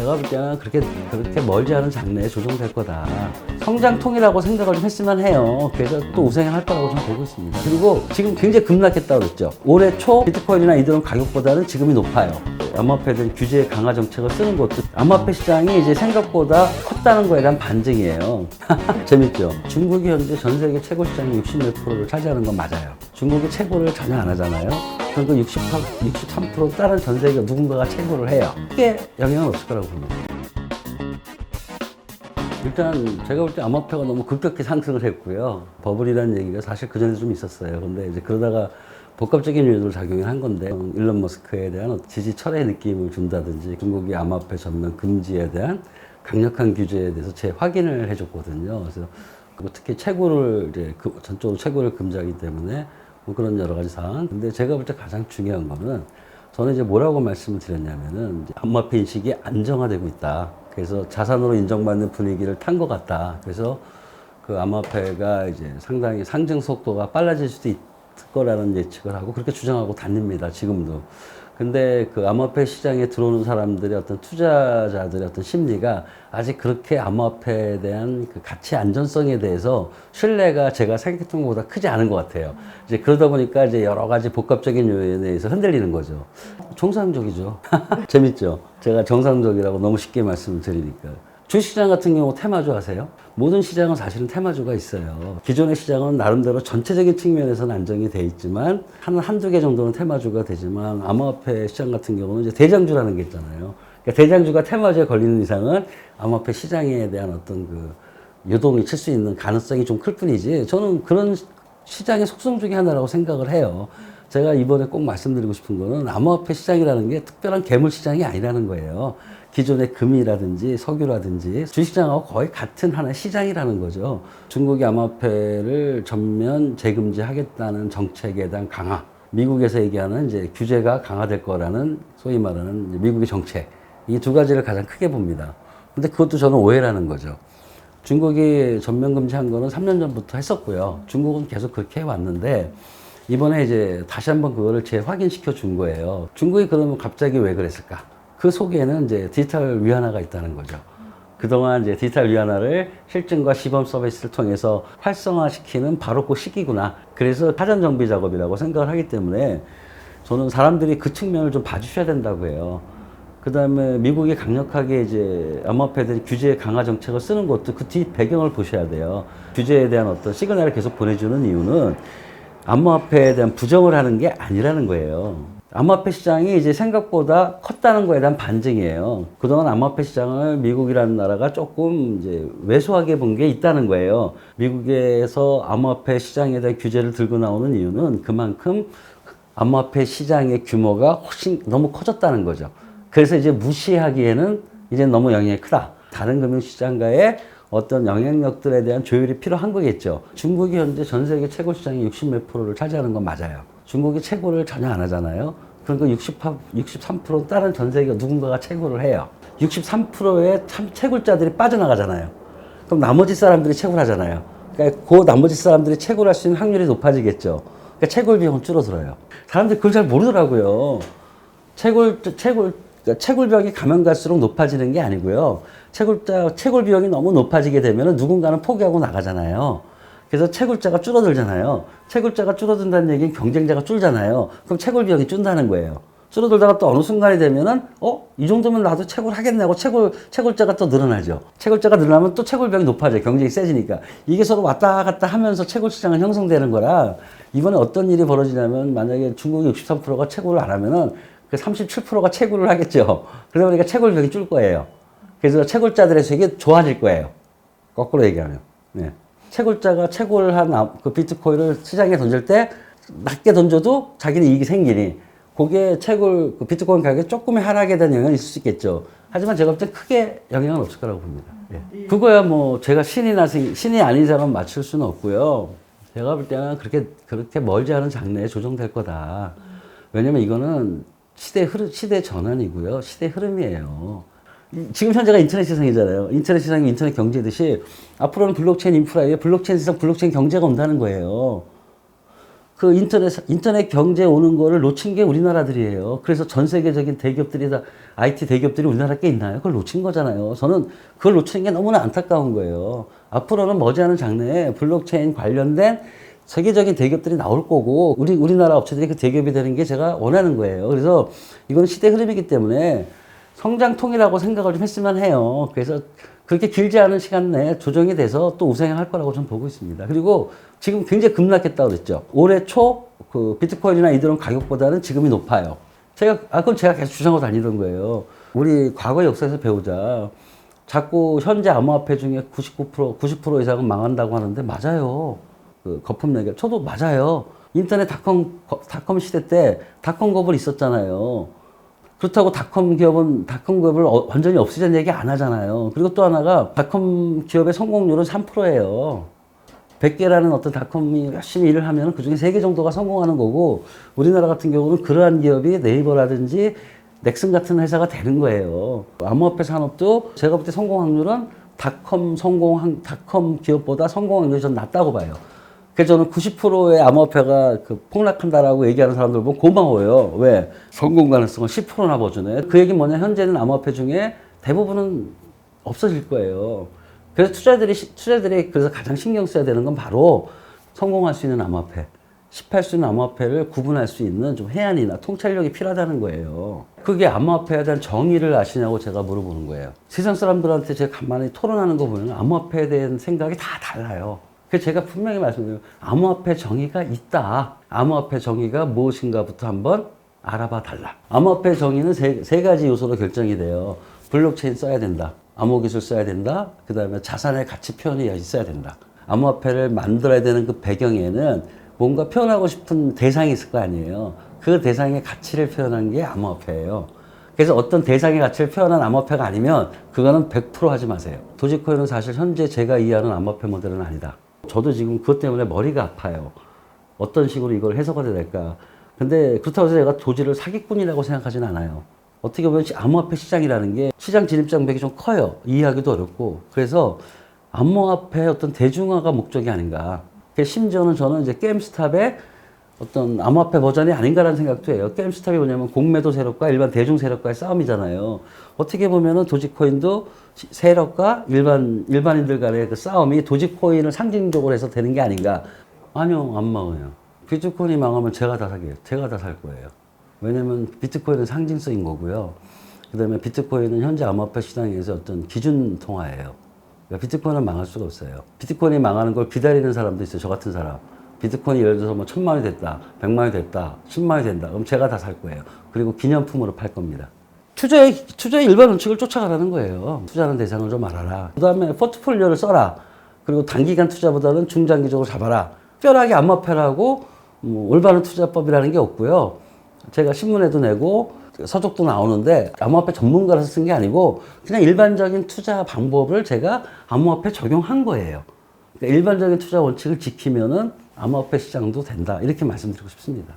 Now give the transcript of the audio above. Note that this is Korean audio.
제가 볼 때는 그렇게 멀지 않은 장래에 조정될 거다. 성장통이라고 생각을 좀 했으면 해요. 그래서 또 우상향할 거라고 저는 보고 있습니다. 그리고 지금 굉장히 급락했다고 그랬죠. 올해 초 비트코인이나 이더리움 가격보다는 지금이 높아요. 암호화폐에 대한 규제 강화 정책을 쓰는 것도 암호화폐 시장이 이제 생각보다 컸다는 거에 대한 반증이에요. 재밌죠? 중국이 현재 전 세계 최고 시장의 60몇 %를 차지하는 건 맞아요. 중국이 최고를 전혀 안 하잖아요. 그러니까 63% 다른 전 세계 누군가가 최고를 해요. 크게 영향은 없을 거라고 봅니다. 일단 제가 볼 때 암호화폐가 너무 급격히 상승을 했고요. 버블이라는 얘기가 사실 그전에 좀 있었어요. 근데 이제 그러다가 복합적인 요인으로 작용을 한 건데 일론 머스크에 대한 지지 철회 느낌을 준다든지 중국이 암호화폐 전면 금지에 대한 강력한 규제에 대해서 재확인을 해줬거든요. 그래서 특히 채굴을 이제 전적으로 채굴을 금지하기 때문에 뭐 그런 여러 가지 사안. 근데 제가 볼 때 가장 중요한 거는 저는 이제 뭐라고 말씀을 드렸냐면은 암호화폐 인식이 안정화되고 있다. 그래서 자산으로 인정받는 분위기를 탄 것 같다. 그래서 그 암호화폐가 이제 상당히 상승 속도가 빨라질 수도 있을 거라는 예측을 하고 그렇게 주장하고 다닙니다. 지금도. 근데 그 암호화폐 시장에 들어오는 사람들의 어떤 투자자들의 어떤 심리가 아직 그렇게 암호화폐에 대한 그 가치 안전성에 대해서 신뢰가 제가 생각했던 것보다 크지 않은 것 같아요. 이제 그러다 보니까 이제 여러 가지 복합적인 요인에 의해서 흔들리는 거죠. 정상적이죠. 재밌죠? 제가 정상적이라고 너무 쉽게 말씀을 드리니까. 주식시장 같은 경우 테마주 아세요? 모든 시장은 사실은 테마주가 있어요. 기존의 시장은 나름대로 전체적인 측면에서는 안정이 돼 있지만 한두 개 정도는 테마주가 되지만 암호화폐 시장 같은 경우는 이제 대장주라는 게 있잖아요. 그러니까 대장주가 테마주에 걸리는 이상은 암호화폐 시장에 대한 어떤 그 요동이 칠 수 있는 가능성이 좀 클 뿐이지 저는 그런 시장의 속성 중에 하나라고 생각을 해요. 제가 이번에 꼭 말씀드리고 싶은 거는 암호화폐 시장이라는 게 특별한 괴물 시장이 아니라는 거예요. 기존의 금이라든지 석유라든지 주식시장하고 거의 같은 하나의 시장이라는 거죠. 중국이 암호화폐를 전면 재금지하겠다는 정책에 대한 강화. 미국에서 얘기하는 이제 규제가 강화될 거라는 소위 말하는 미국의 정책. 이 두 가지를 가장 크게 봅니다. 근데 그것도 저는 오해라는 거죠. 중국이 전면 금지한 거는 3년 전부터 했었고요. 중국은 계속 그렇게 해왔는데 이번에 이제 다시 한번 그거를 재확인시켜 준 거예요. 중국이 그러면 갑자기 왜 그랬을까? 그 속에는 이제 디지털 위안화가 있다는 거죠. 그동안 이제 디지털 위안화를 실증과 시범 서비스를 통해서 활성화시키는 바로 그 시기구나. 그래서 사전 정비 작업이라고 생각을 하기 때문에 저는 사람들이 그 측면을 좀 봐주셔야 된다고 해요. 그 다음에 미국이 강력하게 이제 암호화폐에 대한 규제 강화 정책을 쓰는 것도 그 뒤 배경을 보셔야 돼요. 규제에 대한 어떤 시그널을 계속 보내주는 이유는 암호화폐에 대한 부정을 하는 게 아니라는 거예요. 암호화폐 시장이 이제 생각보다 컸다는 거에 대한 반증이에요. 그동안 암호화폐 시장을 미국이라는 나라가 조금 이제 왜소하게 본 게 있다는 거예요. 미국에서 암호화폐 시장에 대한 규제를 들고 나오는 이유는 그만큼 암호화폐 시장의 규모가 훨씬 너무 커졌다는 거죠. 그래서 이제 무시하기에는 이제 너무 영향이 크다. 다른 금융시장과의 어떤 영향력들에 대한 조율이 필요한 거겠죠. 중국이 현재 전 세계 최고 시장의 60몇 %를 차지하는 건 맞아요. 중국이 최고를 전혀 안 하잖아요. 그러니까 63% 다른 전 세계 누군가가 최고를 해요. 63%의 채굴자들이 빠져나가잖아요. 그럼 나머지 사람들이 채굴 하잖아요. 그러니까 그 나머지 사람들이 채굴 할 수 있는 확률이 높아지겠죠. 그러니까 채굴 비용은 줄어들어요. 사람들이 그걸 잘 모르더라고요. 채굴 비용이 가면 갈수록 높아지는 게 아니고요. 채굴 비용이 너무 높아지게 되면 누군가는 포기하고 나가잖아요. 그래서 채굴자가 줄어들잖아요. 채굴자가 줄어든다는 얘기는 경쟁자가 줄잖아요. 그럼 채굴 비용이 준다는 거예요. 줄어들다가 또 어느 순간이 되면은, 이 정도면 나도 채굴 하겠네 하고 채굴자가 또 늘어나죠. 채굴자가 늘어나면 또 채굴 비용이 높아져요. 경쟁이 세지니까. 이게 서로 왔다 갔다 하면서 채굴 시장은 형성되는 거라, 이번에 어떤 일이 벌어지냐면, 만약에 중국이 63%가 채굴을 안 하면은, 그 37%가 채굴을 하겠죠. 그러다 보니까 채굴 비용이 줄 거예요. 그래서 채굴자들의 수익이 좋아질 거예요. 거꾸로 얘기하면. 네. 채굴자가 채굴한 그 비트코인을 시장에 던질 때 낮게 던져도 자기는 이익이 생기니 그게 그 비트코인 가격에 조금의 하락에 대한 영향이 있을 수 있겠죠. 하지만 제가 볼 때 크게 영향은 없을 거라고 봅니다. 예. 그거야 뭐 제가 신이 아닌 사람은 맞출 수는 없고요. 제가 볼 때는 그렇게 멀지 않은 장래에 조정될 거다. 왜냐면 이거는 시대 전환이고요. 시대 흐름이에요. 지금 현재가 인터넷 세상이잖아요. 인터넷 세상이 인터넷 경제듯이 앞으로는 블록체인 인프라에 블록체인 세상, 블록체인 경제가 온다는 거예요. 그 인터넷 경제에 오는 거를 놓친 게 우리나라들이에요. 그래서 전 세계적인 대기업들이 다, IT 대기업들이 우리나라에 꽤 있나요? 그걸 놓친 거잖아요. 저는 그걸 놓치는 게 너무나 안타까운 거예요. 앞으로는 머지않은 장래에 블록체인 관련된 세계적인 대기업들이 나올 거고, 우리나라 업체들이 그 대기업이 되는 게 제가 원하는 거예요. 그래서 이건 시대 흐름이기 때문에 성장통이라고 생각을 좀 했으면 해요. 그래서 그렇게 길지 않은 시간 내에 조정이 돼서 또 우상향할 거라고 저는 보고 있습니다. 그리고 지금 굉장히 급락했다고 그랬죠. 올해 초 그 비트코인이나 이들은 가격보다는 지금이 높아요. 그건 제가 계속 주장하고 다니던 거예요. 우리 과거 역사에서 배우자. 자꾸 현재 암호화폐 중에 90% 이상은 망한다고 하는데 맞아요. 그 거품 얘기. 저도 맞아요. 인터넷 닷컴 시대 때 닷컴 버블 있었잖아요. 그렇다고 닷컴 기업을 완전히 없애자는 얘기 안 하잖아요. 그리고 또 하나가 닷컴 기업의 성공률은 3%예요. 100개라는 어떤 닷컴이 열심히 일을 하면 그 중에 3개 정도가 성공하는 거고, 우리나라 같은 경우는 그러한 기업이 네이버라든지 넥슨 같은 회사가 되는 거예요. 암호화폐 산업도 제가 볼 때 성공 확률은 닷컴 기업보다 성공 확률이 좀 낮다고 봐요. 그래서 저는 90%의 암호화폐가 폭락한다라고 얘기하는 사람들 보면 고마워요. 왜? 성공 가능성은 10%나 보주네. 그 얘기는 뭐냐, 현재는 암호화폐 중에 대부분은 없어질 거예요. 그래서 투자들이 그래서 가장 신경 써야 되는 건 바로 성공할 수 있는 암호화폐, 실패할 수 있는 암호화폐를 구분할 수 있는 좀 해안이나 통찰력이 필요하다는 거예요. 그게 암호화폐에 대한 정의를 아시냐고 제가 물어보는 거예요. 세상 사람들한테 제가 간만에 토론하는 거 보면 암호화폐에 대한 생각이 다 달라요. 그래서 제가 분명히 말씀드려요. 암호화폐 정의가 있다. 암호화폐 정의가 무엇인가부터 한번 알아봐 달라. 암호화폐 정의는 세 가지 요소로 결정이 돼요. 블록체인 써야 된다. 암호기술 써야 된다. 그 다음에 자산의 가치 표현이 있어야 된다. 암호화폐를 만들어야 되는 그 배경에는 뭔가 표현하고 싶은 대상이 있을 거 아니에요. 그 대상의 가치를 표현한 게 암호화폐예요. 그래서 어떤 대상의 가치를 표현한 암호화폐가 아니면 그거는 100% 하지 마세요. 도지코인은 사실 현재 제가 이해하는 암호화폐 모델은 아니다. 저도 지금 그것 때문에 머리가 아파요. 어떤 식으로 이걸 해석을 해야 될까. 근데 그렇다고 해서 제가 도지를 사기꾼이라고 생각하진 않아요. 어떻게 보면 암호화폐 시장이라는 게 시장 진입장벽이 좀 커요. 이해하기도 어렵고. 그래서 암호화폐의 어떤 대중화가 목적이 아닌가. 심지어는 저는 이제 게임스탑의 어떤 암호화폐 버전이 아닌가라는 생각도 해요. 게임스탑이 뭐냐면 공매도 세력과 일반 대중 세력과의 싸움이잖아요. 어떻게 보면은 도지코인도 세력과 일반인들 간의 그 싸움이 도지코인을 상징적으로 해서 되는 게 아닌가. 아니요, 안 망해요. 비트코인이 망하면 제가 다 살 거예요. 왜냐면 비트코인은 상징성인 거고요. 그 다음에 비트코인은 현재 암호화폐 시장에서 어떤 기준 통화예요. 그러니까 비트코인은 망할 수가 없어요. 비트코인이 망하는 걸 기다리는 사람도 있어요. 저 같은 사람. 비트코인이 예를 들어서 뭐 1000만 원이 됐다, 100만 원이 됐다, 10만 원이 된다. 그럼 제가 다 살 거예요. 그리고 기념품으로 팔 겁니다. 투자의 일반 원칙을 쫓아가라는 거예요. 투자하는 대상을 좀 알아라. 그 다음에 포트폴리오를 써라. 그리고 단기간 투자보다는 중장기적으로 잡아라. 특별하게 암호화폐라고 올바른 투자법이라는 게 없고요. 제가 신문에도 내고 서적도 나오는데 암호화폐 전문가라서 쓴 게 아니고 그냥 일반적인 투자 방법을 제가 암호화폐 적용한 거예요. 그러니까 일반적인 투자 원칙을 지키면은 암호화폐 시장도 된다. 이렇게 말씀드리고 싶습니다.